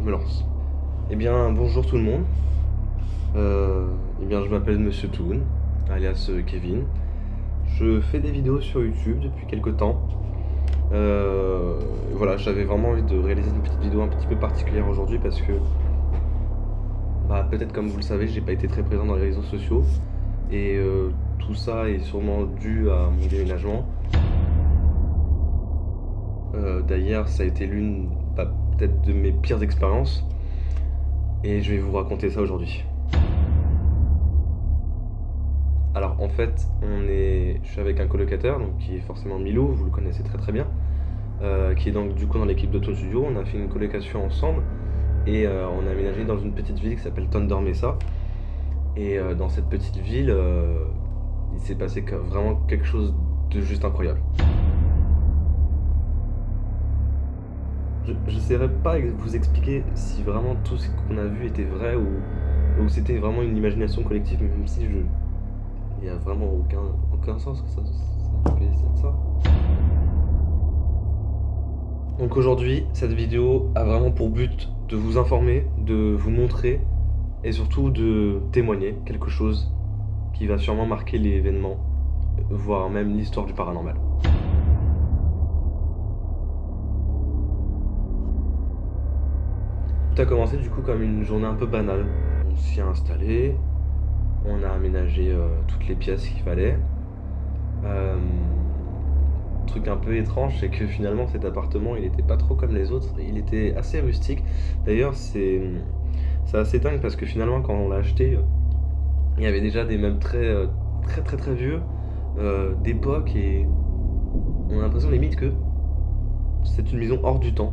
me lance. Eh bien, bonjour tout le monde. Je m'appelle Monsieur Toon, alias Kevin. Je fais des vidéos sur YouTube depuis quelques temps. Voilà, j'avais vraiment envie de réaliser une petite vidéo un petit peu particulière aujourd'hui parce que, peut-être comme vous le savez, j'ai pas été très présent dans les réseaux sociaux et tout ça est sûrement dû à mon déménagement. D'ailleurs, ça a été l'une, peut-être de mes pires expériences et je vais vous raconter ça aujourd'hui. Alors en fait, je suis avec un colocataire, donc qui est forcément Milo, vous le connaissez très très bien, qui est donc du coup dans l'équipe d'Auto Studio. On a fait une colocation ensemble et on a aménagé dans une petite ville qui s'appelle Thunder Mesa. Et dans cette petite ville, il s'est passé vraiment quelque chose de juste incroyable. Je n'essaierai pas de vous expliquer si vraiment tout ce qu'on a vu était vrai ou c'était vraiment une imagination collective, même si il n'y a vraiment aucun sens que ça puisse être ça. Donc aujourd'hui, cette vidéo a vraiment pour but de vous informer, de vous montrer et surtout de témoigner quelque chose qui va sûrement marquer l'événement, voire même l'histoire du paranormal. Tout a commencé du coup comme une journée un peu banale. On s'y est installé, on a aménagé toutes les pièces qu'il fallait. Truc un peu étrange, c'est que finalement cet appartement il était pas trop comme les autres, il était assez rustique. D'ailleurs c'est assez dingue parce que finalement quand on l'a acheté, il y avait déjà des meubles très vieux d'époque et on a l'impression limite que c'est une maison hors du temps.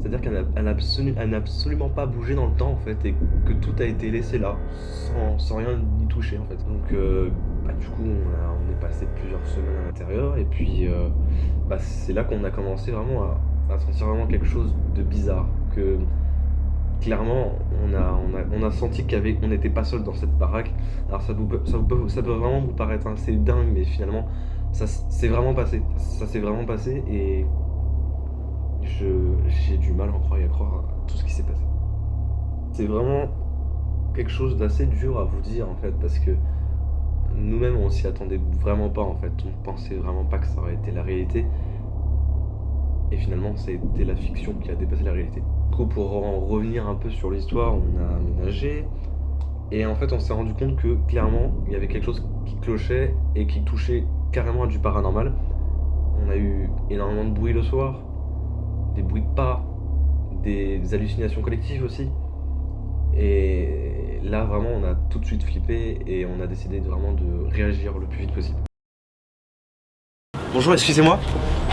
C'est-à-dire qu'elle n'a absolument pas bougé dans le temps en fait et que tout a été laissé là sans rien y toucher en fait. Donc du coup on est passé plusieurs semaines à l'intérieur et puis c'est là qu'on a commencé vraiment à sentir vraiment quelque chose de bizarre. Que clairement on a senti qu'on n'était pas seul dans cette baraque. Alors ça peut vraiment vous paraître assez dingue, mais finalement ça s'est vraiment passé. Ça s'est vraiment passé et j'ai du mal à croire à tout ce qui s'est passé. C'est vraiment quelque chose d'assez dur à vous dire en fait, parce que nous-mêmes on s'y attendait vraiment pas en fait. On pensait vraiment pas que ça aurait été la réalité. Et finalement c'était la fiction qui a dépassé la réalité. Du coup pour en revenir un peu sur l'histoire, on a aménagé. Et en fait on s'est rendu compte que clairement il y avait quelque chose qui clochait et qui touchait carrément à du paranormal. On a eu énormément de bruit le soir, des bruits de pas, des hallucinations collectives aussi. Et là vraiment on a tout de suite flippé et on a décidé vraiment de réagir le plus vite possible. Bonjour, excusez-moi,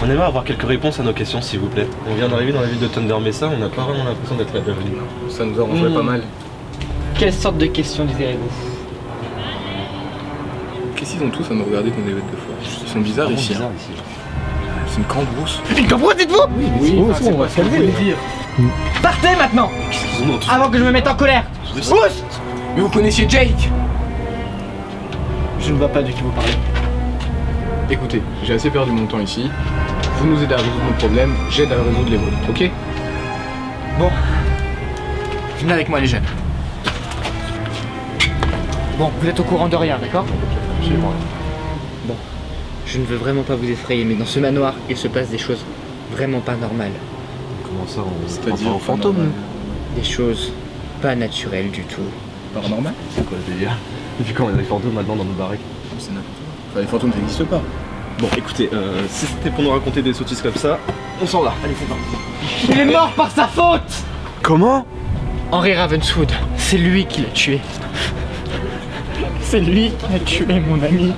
on aimerait avoir quelques réponses à nos questions s'il vous plaît. On vient d'arriver dans la ville de Thunder Mesa, on n'a pas vraiment l'impression d'être la bienvenue. Ça nous arrangerait pas mal. Quelle sorte de questions désirez-vous? Qu'est-ce qu'ils ont tous à nous regarder comme des bêtes de foire? Ils sont bizarres ici. Bizarre, Hein. ici. C'est une cambrousse. Une cambrousse, dites-vous? Oui, on va se calmer. Partez maintenant! Qu'est-ce qu'ils ont dans tout Avant que je me mette en colère! Pousse! Mais vous connaissiez Jake? Je ne vois pas de qui vous parlez. Écoutez, j'ai assez perdu mon temps ici. Vous nous aidez à résoudre nos problèmes, j'aide à résoudre les vôtres, ok? Bon. Venez avec moi les jeunes. Bon, vous êtes au courant de rien, d'accord? Absolument. Bon. Je ne veux vraiment pas vous effrayer, mais dans ce manoir, il se passe des choses vraiment pas normales. Comment ça, C'est-à-dire aux fantômes nous? Des choses pas naturelles du tout. Paranormal? C'est quoi le délire? Depuis quand on a des fantômes maintenant dans nos baraques? C'est n'importe quoi. Enfin, les fantômes ça n'existe pas. Bon écoutez, si c'était pour nous raconter des sottises comme ça, on s'en va. Allez c'est parti. Il est mort par sa faute! Comment? Henry Ravenswood, c'est lui qui l'a tué. C'est lui qui a tué mon ami.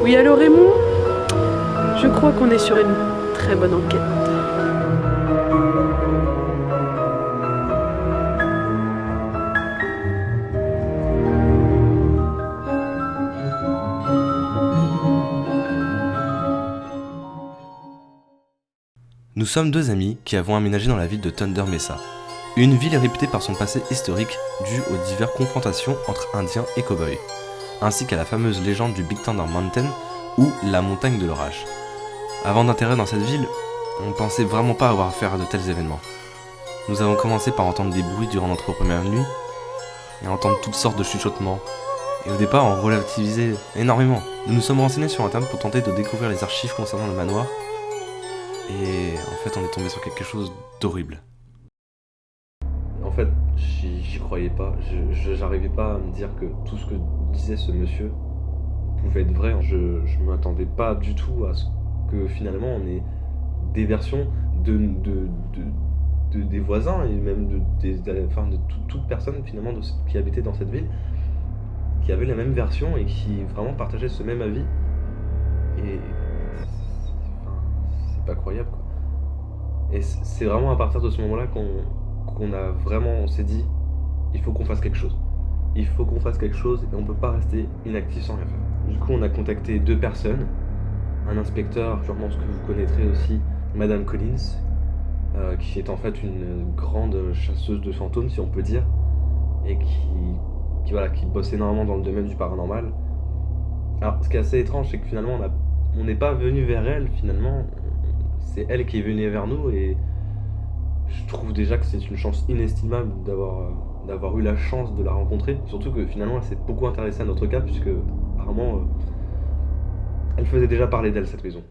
Oui, allô Raymond? Je crois qu'on est sur une très bonne enquête. Nous sommes deux amis qui avons aménagé dans la ville de Thunder Mesa. Une ville réputée par son passé historique dû aux diverses confrontations entre Indiens et cow-boys, ainsi qu'à la fameuse légende du Big Thunder Mountain ou la montagne de l'orage. Avant d'atterrir dans cette ville, on pensait vraiment pas avoir affaire à de tels événements. Nous avons commencé par entendre des bruits durant notre première nuit et entendre toutes sortes de chuchotements. Et au départ, on relativisait énormément. Nous nous sommes renseignés sur internet pour tenter de découvrir les archives concernant le manoir. Et en fait, on est tombé sur quelque chose d'horrible. En fait, j'y croyais pas. J'arrivais pas à me dire que tout ce que disait ce monsieur pouvait être vrai. Je m'attendais pas du tout à ce que finalement on ait des versions des voisins et même de toute personne finalement qui habitait dans cette ville, qui avait la même version et qui vraiment partageait ce même avis. Et c'est pas croyable quoi. Et c'est vraiment à partir de ce moment-là on s'est dit, il faut qu'on fasse quelque chose. Il faut qu'on fasse quelque chose et on peut pas rester inactif sans rien faire. Du coup, on a contacté 2 personnes, un inspecteur, sûrement ce que vous connaîtrez aussi, Madame Collins, qui est en fait une grande chasseuse de fantômes, si on peut dire, et qui bosse énormément dans le domaine du paranormal. Alors, ce qui est assez étrange, c'est que finalement, on n'est pas venu vers elle, finalement, c'est elle qui est venue vers nous, et je trouve déjà que c'est une chance inestimable d'avoir eu la chance de la rencontrer, surtout que finalement, elle s'est beaucoup intéressée à notre cas, puisque apparemment, elle faisait déjà parler d'elle, cette maison.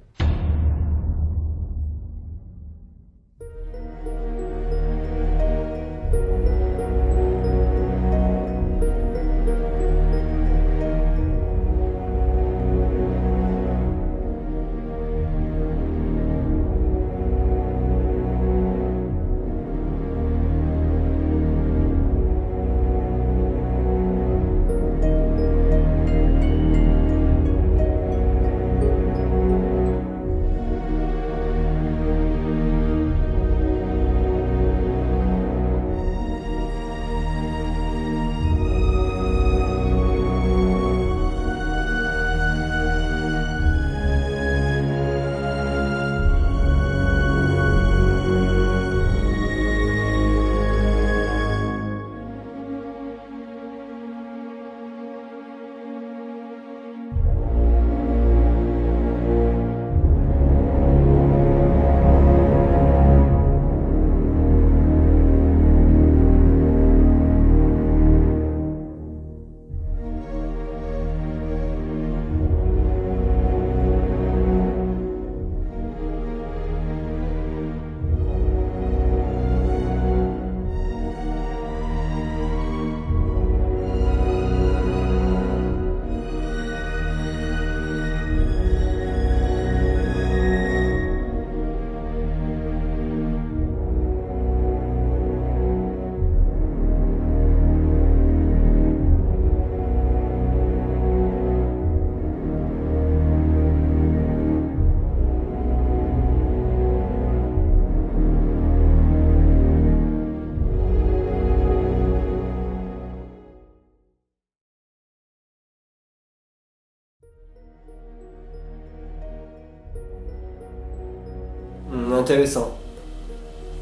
Intéressant.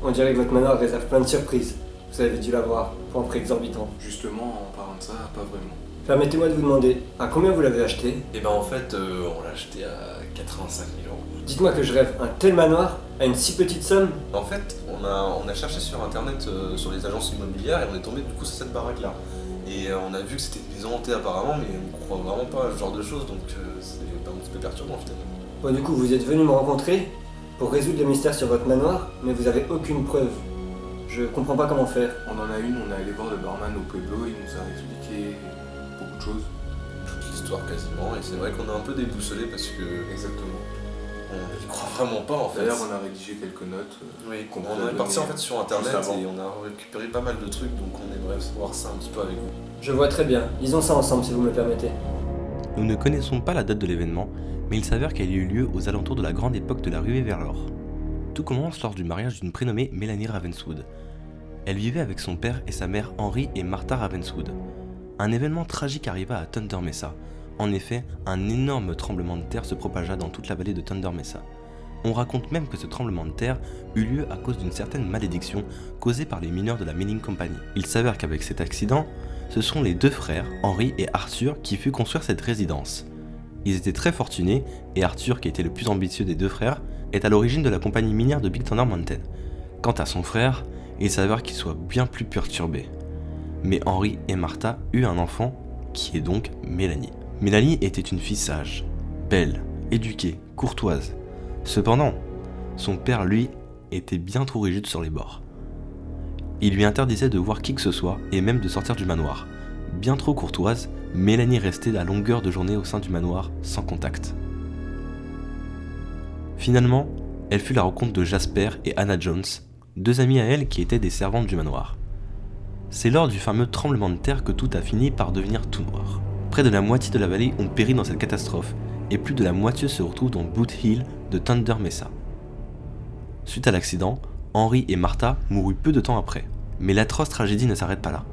On dirait que votre manoir réserve plein de surprises. Vous avez dû l'avoir pour un prix exorbitant. Justement, en parlant de ça, pas vraiment. Permettez-moi de vous demander, à combien vous l'avez acheté? Et ben en fait, on l'a acheté à 85 000 euros. Dites-moi que je rêve, un tel manoir à une si petite somme? En fait, on a cherché sur internet, sur les agences immobilières, et on est tombé du coup sur cette baraque-là. Et on a vu que c'était une maison hantée apparemment, mais on croit vraiment pas à ce genre de choses, donc c'est un petit peu perturbant finalement. Bon, du coup, vous êtes venu me rencontrer pour résoudre le mystère sur votre manoir, mais vous avez aucune preuve. Je comprends pas comment faire. On en a une, on est allé voir le barman au Pueblo, il nous a expliqué beaucoup de choses. Toute l'histoire quasiment, et c'est vrai qu'on est un peu déboussolé parce que Exactement. on n'y croit vraiment pas en fait. D'ailleurs, on a rédigé quelques notes. Oui, qu'on vous on a est parti en données fait sur internet juste avant. et on a récupéré pas mal de trucs, donc on aimerait voir ça un petit peu avec vous. Je vois très bien. Lisons ça ensemble si vous me le permettez. Nous ne connaissons pas la date de l'événement, mais il s'avère qu'elle a eu lieu aux alentours de la grande époque de la ruée vers l'or. Tout commence lors du mariage d'une prénommée Mélanie Ravenswood. Elle vivait avec son père et sa mère Henry et Martha Ravenswood. Un événement tragique arriva à Thunder Mesa. En effet, un énorme tremblement de terre se propagea dans toute la vallée de Thunder Mesa. On raconte même que ce tremblement de terre eut lieu à cause d'une certaine malédiction causée par les mineurs de la Mining Company. Il s'avère qu'avec cet accident, ce sont les 2 frères, Henry et Arthur, qui furent construire cette résidence. Ils étaient très fortunés, et Arthur, qui était le plus ambitieux des 2 frères, est à l'origine de la compagnie minière de Big Thunder Mountain. Quant à son frère, il s'avère qu'il soit bien plus perturbé. Mais Henry et Martha eurent un enfant, qui est donc Mélanie. Mélanie était une fille sage, belle, éduquée, courtoise. Cependant, son père, lui, était bien trop rigide sur les bords. Il lui interdisait de voir qui que ce soit, et même de sortir du manoir. Bien trop courtoise, Mélanie restait à longueur de journée au sein du manoir, sans contact. Finalement, elle fut la rencontre de Jasper et Anna Jones, 2 amies à elle qui étaient des servantes du manoir. C'est lors du fameux tremblement de terre que tout a fini par devenir tout noir. Près de la moitié de la vallée ont péri dans cette catastrophe, et plus de la moitié se retrouve dans Boot Hill de Thunder Mesa. Suite à l'accident, Henry et Martha moururent peu de temps après. Mais l'atroce tragédie ne s'arrête pas là.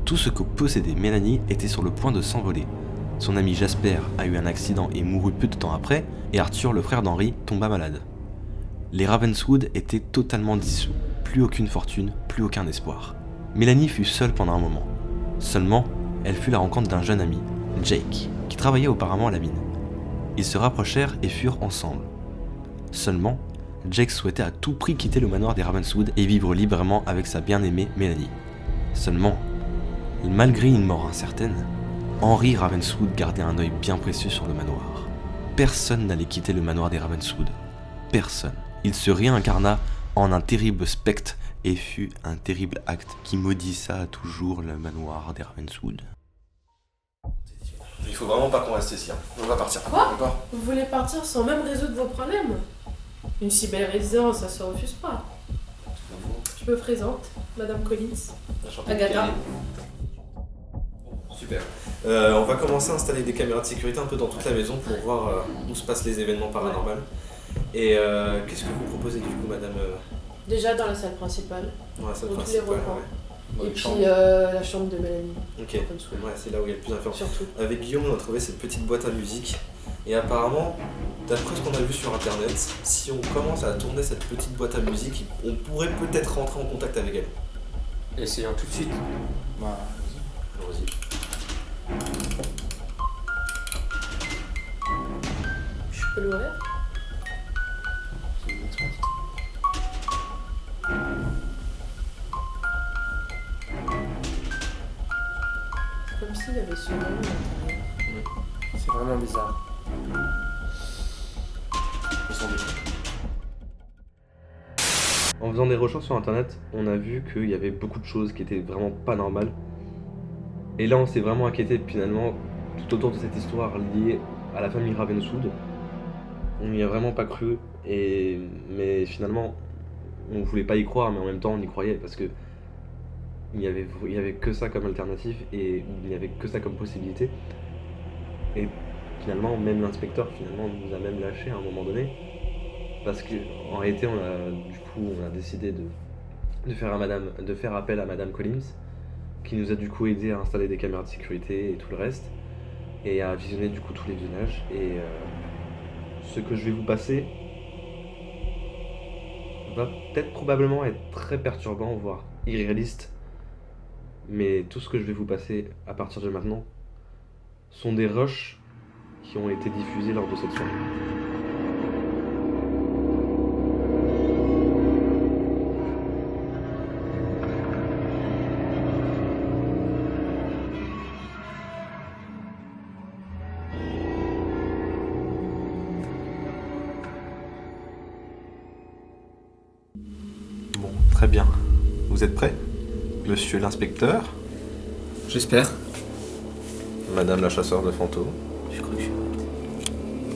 Tout ce que possédait Mélanie était sur le point de s'envoler. Son ami Jasper a eu un accident et mourut peu de temps après, et Arthur, le frère d'Henry, tomba malade. Les Ravenswood étaient totalement dissous, plus aucune fortune, plus aucun espoir. Mélanie fut seule pendant un moment. Seulement, elle fut la rencontre d'un jeune ami, Jake, qui travaillait auparavant à la mine. Ils se rapprochèrent et furent ensemble. Seulement, Jake souhaitait à tout prix quitter le manoir des Ravenswood et vivre librement avec sa bien-aimée Mélanie. Seulement, malgré une mort incertaine, Henry Ravenswood gardait un œil bien précieux sur le manoir. Personne n'allait quitter le manoir des Ravenswood. Personne. Il se réincarna en un terrible spectre et fut un terrible acte qui maudissa à toujours le manoir des Ravenswood. Il faut vraiment pas qu'on reste ici, hein. On va partir. Quoi ? D'accord ? Vous voulez partir sans même résoudre vos problèmes ? Une si belle résidence, ça se refuse pas. Je me présente, Madame Collins. Agatha. Super. On va commencer à installer des caméras de sécurité un peu dans toute la maison pour voir où se passent les événements paranormaux. Et qu'est-ce que vous proposez du coup, madame Déjà dans la salle principale, dans la salle pour tous les principale, repas. ouais. Et puis la chambre de Mélanie. Ok, ouais, c'est là où il y a le plus d'informations. Surtout. Avec Guillaume, on a trouvé cette petite boîte à musique. Et apparemment, d'après ce qu'on a vu sur internet, si on commence à tourner cette petite boîte à musique, on pourrait peut-être rentrer en contact avec elle. Essayons tout de suite. Bah, Allons-y. Je peux l'ouvrir ? C'est comme s'il y avait sonné à l'intérieur. C'est vraiment bizarre. En faisant des recherches sur internet, on a vu qu'il y avait beaucoup de choses qui étaient vraiment pas normales. Et là, on s'est vraiment inquiété finalement tout autour de cette histoire liée à la famille Ravenswood. On n'y a vraiment pas cru, mais finalement, on voulait pas y croire, mais en même temps, on y croyait parce que il y avait que ça comme alternative et il n'y avait que ça comme possibilité. Et finalement, même l'inspecteur nous a même lâché à un moment donné. Parce qu'en réalité, on a décidé de faire appel à Madame Collins, qui nous a du coup aidé à installer des caméras de sécurité et tout le reste, et à visionner du coup tous les visionnages. Et ce que je vais vous passer va peut-être probablement être très perturbant, voire irréaliste, mais tout ce que je vais vous passer à partir de maintenant sont des rushs qui ont été diffusés lors de cette soirée. Bon, très bien. Vous êtes prêts, monsieur l'inspecteur, J'espère. madame la chasseur de fantômes Je crois que je suis.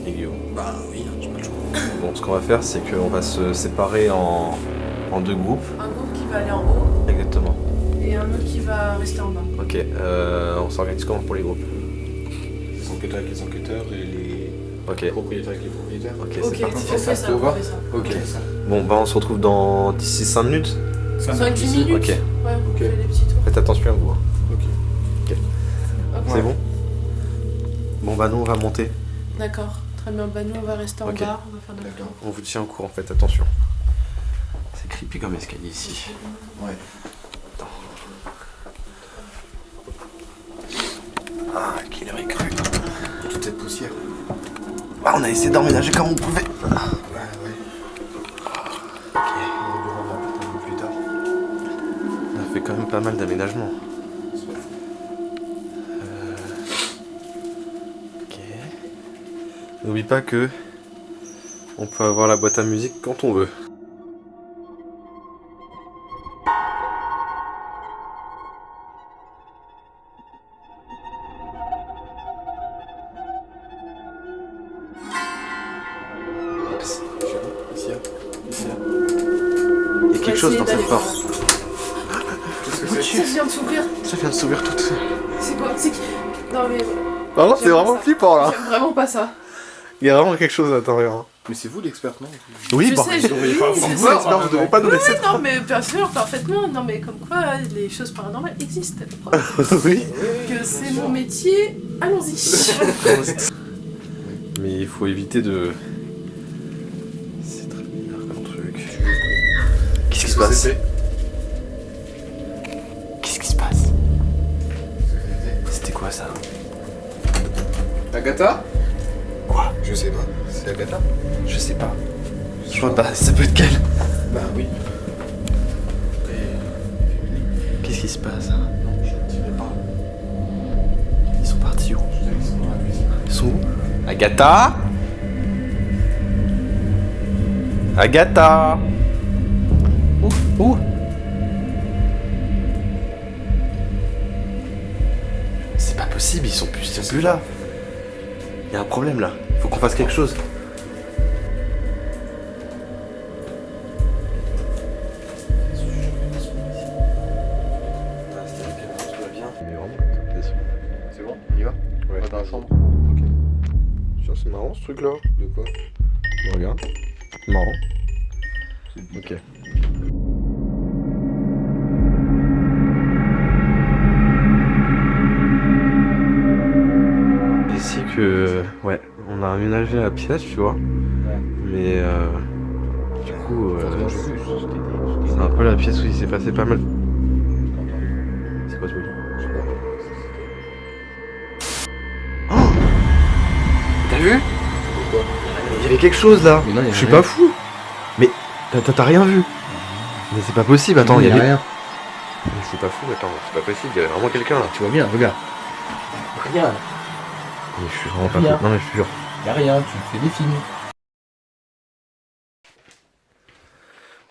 et Guillaume? Bah oui, j'ai pas le choix. Bon, ce qu'on va faire, c'est qu'on va se séparer en 2 groupes. Un groupe qui va aller en haut Exactement. et un autre qui va rester en bas. Ok, on s'organise comment pour les groupes? les enquêteurs avec les enquêteurs et les Ok, propriétaires avec les propriétaires. ok, Ok, c'est parti. on fait ça, Ça te on va fait ça. Ok. Bon, bah on se retrouve dans d'ici 5 minutes. 5-10 minutes. Ok. Ouais, on Ok. fait des petits tours. Faites attention à vous. Hein. Ok. Ok. C'est bon? Bon, bah nous on va monter. D'accord. Très bien, bah nous on va rester en Ok. bas, on va faire notre tour. On vous tient au courant, faites attention. C'est creepy comme escalier ici. Ouais. Ah, qu'il aurait cru. Toute cette poussière. Ah, on a essayé d'emménager comme on pouvait. Ouais, ouais. On aurait dû rendre la porte un peu plus tard. On a fait quand même pas mal d'aménagements. Ok. N'oublie pas que on peut avoir la boîte à musique quand on veut. Ici, ici. Il y a quelque chose dans cette porte. Qu'est-ce que Ça c'est? vient de s'ouvrir. Ça vient de s'ouvrir toute seule. C'est quoi? C'est qui? Non mais. Non, c'est J'aime vraiment pas ça. flippant là. J'aime vraiment pas ça. Il y a vraiment quelque chose à l'intérieur. Mais c'est vous l'expert, non? Oui, Je bon. sais, je- devriez pas c'est avoir ça. peur. Non, vous devez pas nous laisser. Non mais bien sûr, parfaitement. Non mais comme quoi les choses paranormales existent. Oui. Que c'est mon métier, allons-y. Mais il faut éviter de. C'est très bizarre comme truc. Qu'est-ce qui se passe? Qu'est-ce qui se passe? C'était quoi ça? Agatha? Quoi? Je sais pas. C'est Agatha? Je sais pas. Je vois pas, ça peut être quel? Bah oui. Qu'est-ce qui se passe? Non, je ne dirai pas. Ils sont partis où? Ils sont dans la cuisine. Ils sont où? Agatha? Agatha? Où? C'est pas possible, ils sont plus là. Il y a un problème là. Faut qu'on fasse quelque chose. C'est bon, on y va? Ouais. On va dans la chambre. C'est marrant ce truc là. De quoi? Regarde. Marrant. Ok. Ici que ouais, on a aménagé la pièce, tu vois. Mais du coup, Forcément, j'ai vu. c'est un peu la pièce où il s'est passé pas mal. C'est quoi ce bruit? Je sais pas. T'as vu? Pourquoi? Il y avait quelque chose là. Mais non, il y a Je suis rien. pas fou. Mais t'as rien vu? Mais c'est pas possible. Attends, il y avait. rien. Mais c'est pas fou. Attends, c'est pas possible. Il y avait vraiment quelqu'un là. Tu vois bien, regarde. Regarde. Mais je suis vraiment pas Rien. fou. Non mais je suis sûr. Y'a rien, tu fais des films.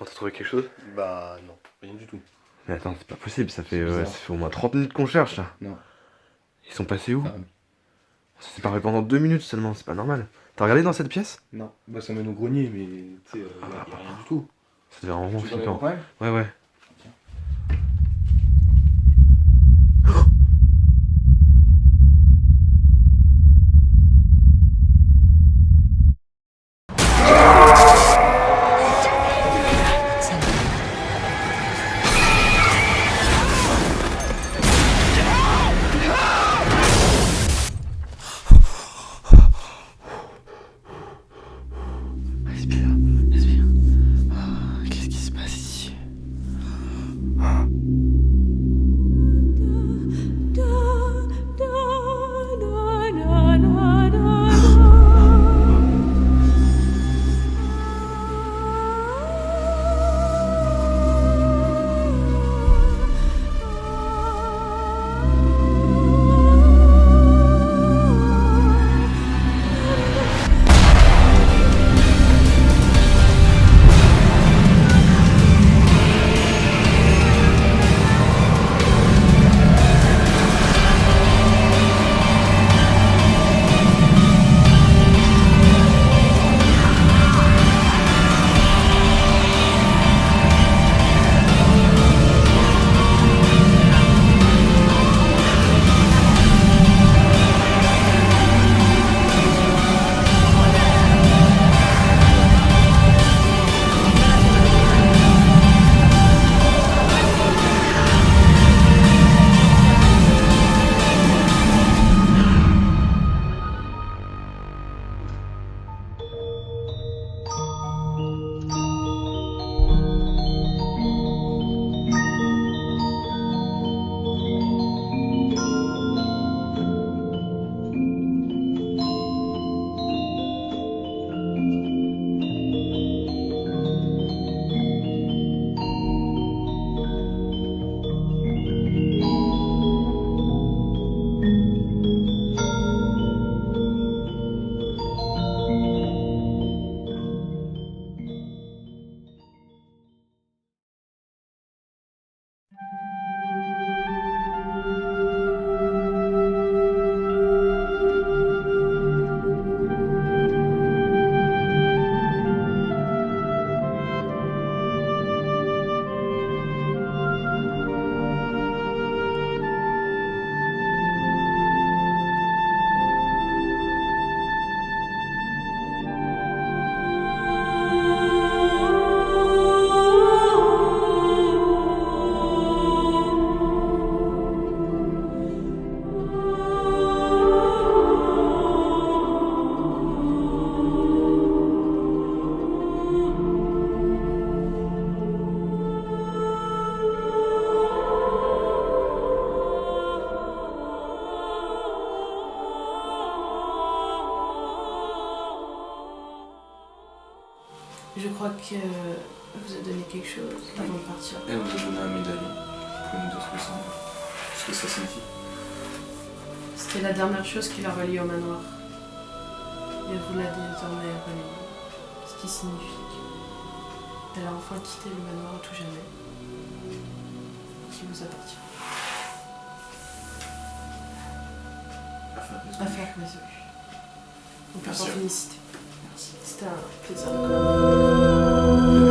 On t'a trouvé quelque chose? Bah non, rien du tout. Mais attends, c'est pas possible. Ça fait, bizarre. ça fait au moins 30 minutes qu'on cherche là. Non. Ils sont passés où? Ah, On s'est séparés pendant 2 minutes seulement. C'est pas normal. T'as regardé dans cette pièce? non, bah ça mène au grenier, mais tu sais, y'a rien du tout. Ça devait vraiment Tu veux flippant. quand même? Ouais, ouais. Respire, respire. Ah, qu'est-ce qui se passe ici? Je crois que vous a donné quelque chose avant de partir. Elle nous a donné un médaillon. Vous pouvez nous dire ce que ça signifie? C'était la dernière chose qui la reliait au manoir. Et vous l'a désormais reliée. Ce qui signifie qu'elle a enfin quitté le manoir à tout jamais. Qui vous appartient. Affaire résolue. Donc Merci. encore félicité. C'était un plaisir de collaborer.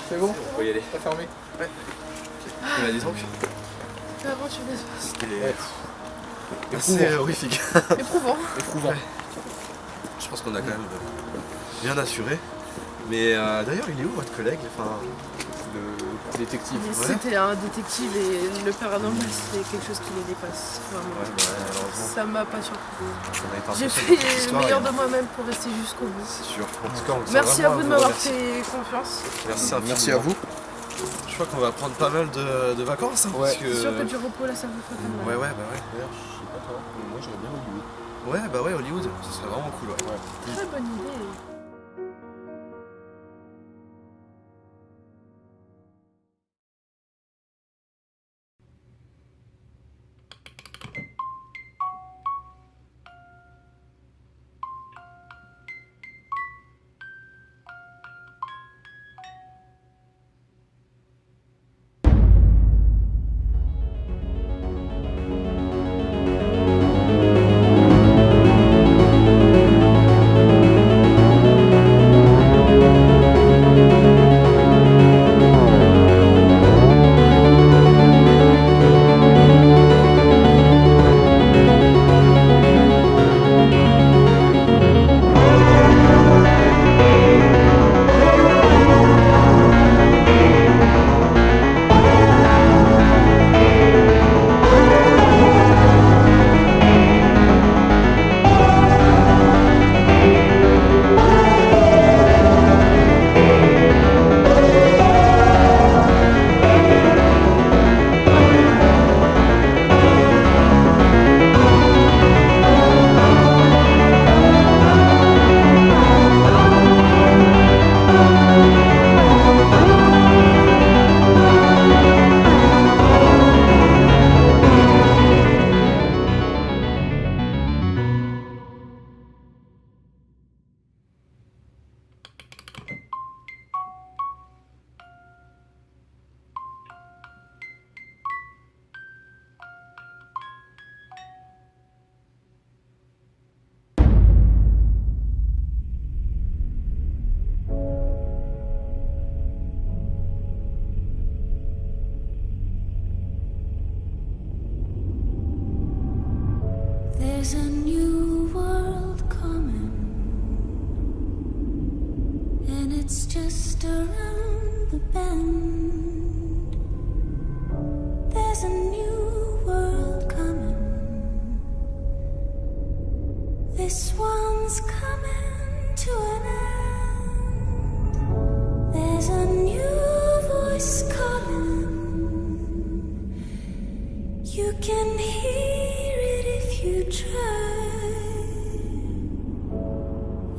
C'est bon? On peut y aller. T'as fermé? Ouais. Mais dis donc, L'aventure des oiseaux. c'était Éprouvant. assez horrifique. Éprouvant. Éprouvant. Je pense qu'on a quand même bien assuré. Mais d'ailleurs, il est où votre collègue? Enfin, Le détective. C'était un détective et le paranormal, c'est quelque chose qui les dépasse. Vraiment. ouais, bah, malheureusement, Ça m'a pas surpris. on a été un J'ai peu fait seul dans cette le histoire, meilleur et de moi-même pour rester jusqu'au bout. C'est sûr. En tout cas, on tient Merci à vraiment vous de m'avoir remercier. fait confiance. Merci infiniment. Merci à vous. Je crois qu'on va prendre pas mal de vacances. Hein, Ouais. parce que... C'est sûr que du repos là, ça vous fait comme Ouais, bah ouais. D'ailleurs, je sais pas toi, mais moi j'aurais bien Hollywood. Ouais, bah ouais, Hollywood, ce serait vraiment cool. Ouais. Très bonne idée. There's a new world coming, and it's just around the bend. There's a new world coming. This one's coming to an end. There's a new voice calling. You can hear it if you try,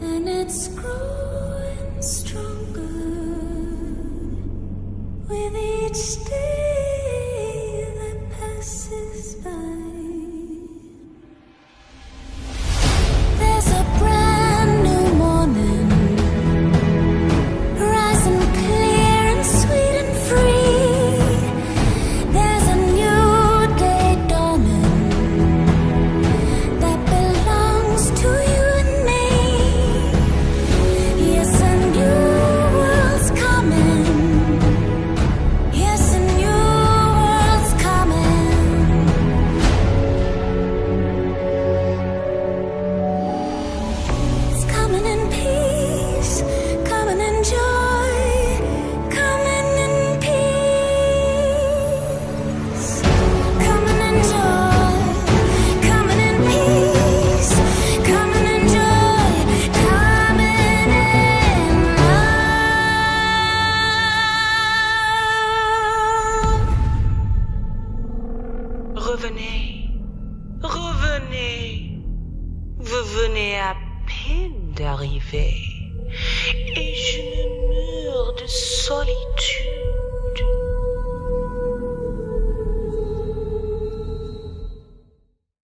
and it's growing stronger with each day that passes by. There's revenez, revenez. Vous venez à peine d'arriver. Et je me meurs de solitude.